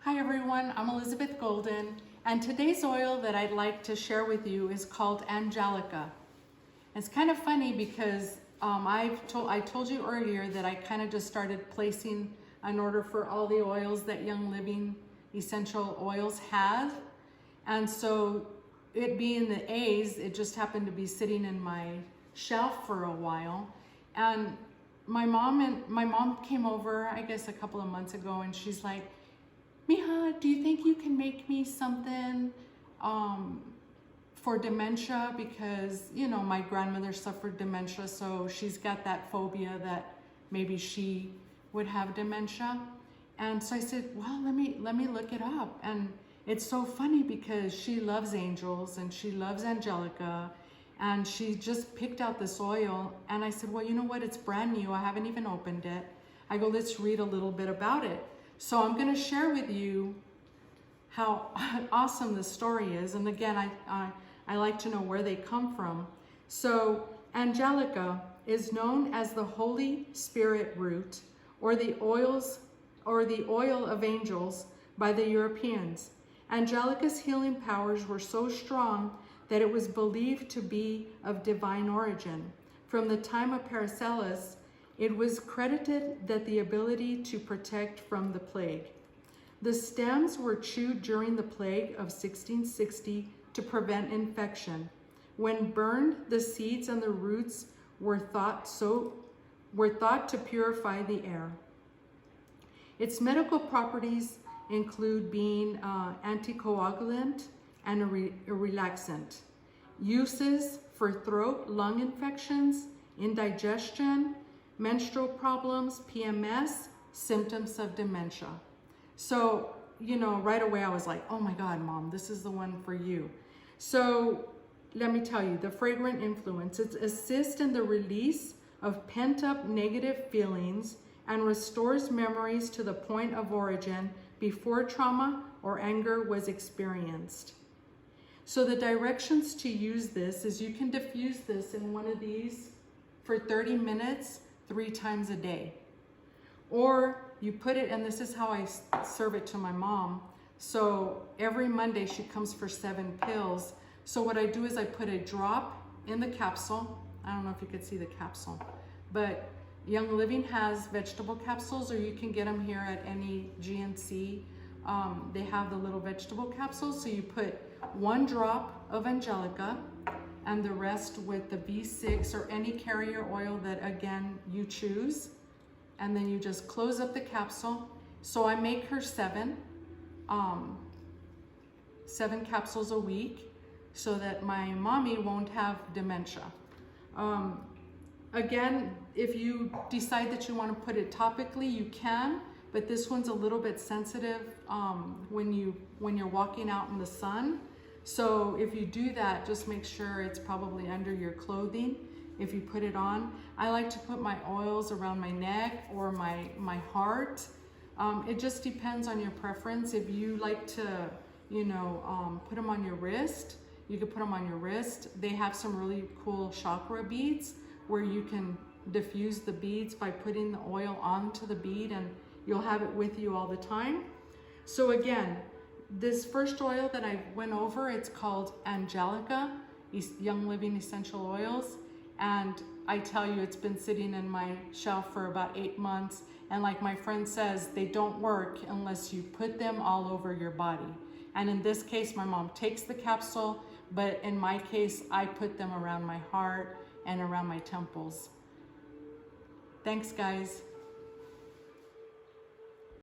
Hi everyone, I'm Elizabeth Golden, and today's oil that I'd like to share with you is called Angelica. It's kind of funny because I told you earlier that I kind of just started placing an order for all the oils that Young Living Essential Oils has, and so it being the A's, it just happened to be sitting in my shelf for a while, and my mom came over, I guess a couple of months ago, and she's like, Mija, do you think you can make me something for dementia? Because, you know, my grandmother suffered dementia, so she's got that phobia that maybe she would have dementia. And so I said, well, let me look it up. And it's so funny because she loves angels and she loves Angelica, and she just picked out this oil. And I said, well, you know what? It's brand new. I haven't even opened it. I go, let's read a little bit about it. So I'm going to share with you how awesome this story is. And again, I like to know where they come from. So Angelica is known as the Holy Spirit root, or the oil of angels by the Europeans. Angelica's healing powers were so strong that it was believed to be of divine origin. From the time of Paracelsus, it was credited that the ability to protect from the plague. The stems were chewed during the plague of 1660 to prevent infection. When burned, the seeds and the roots were thought to purify the air. Its medical properties include being anticoagulant and a relaxant. Uses for throat, lung infections, indigestion, menstrual problems, PMS, symptoms of dementia. So, you know, right away I was like, oh my God, Mom, this is the one for you. So let me tell you, the fragrant influence, it assists in the release of pent-up negative feelings and restores memories to the point of origin before trauma or anger was experienced. So the directions to use this is you can diffuse this in one of these for 30 minutes, 3 times a day. Or you put it, and this is how I serve it to my mom. So every Monday she comes for 7 pills. So what I do is I put a drop in the capsule. I don't know if you could see the capsule, but Young Living has vegetable capsules, or you can get them here at any GNC. They have the little vegetable capsules. So you put 1 drop of Angelica, and the rest with the B6 or any carrier oil that, again, you choose. And then you just close up the capsule. So I make her 7 capsules a week so that my mommy won't have dementia. Again, if you decide that you want to put it topically, you can, but this one's a little bit sensitive when you're walking out in the sun. So if you do that, just make sure it's probably under your clothing if you put it on. I like to put my oils around my neck or my heart. It just depends on your preference. If you like to, you know, put them on your wrist, you can put them on your wrist. They have some really cool chakra beads where you can diffuse the beads by putting the oil onto the bead, and you'll have it with you all the time. So again, this first oil that I went over, it's called Angelica Young Living Essential Oils. And I tell you, it's been sitting in my shelf for about 8 months. And like my friend says, they don't work unless you put them all over your body. And in this case, my mom takes the capsule, but in my case, I put them around my heart and around my temples. Thanks, guys.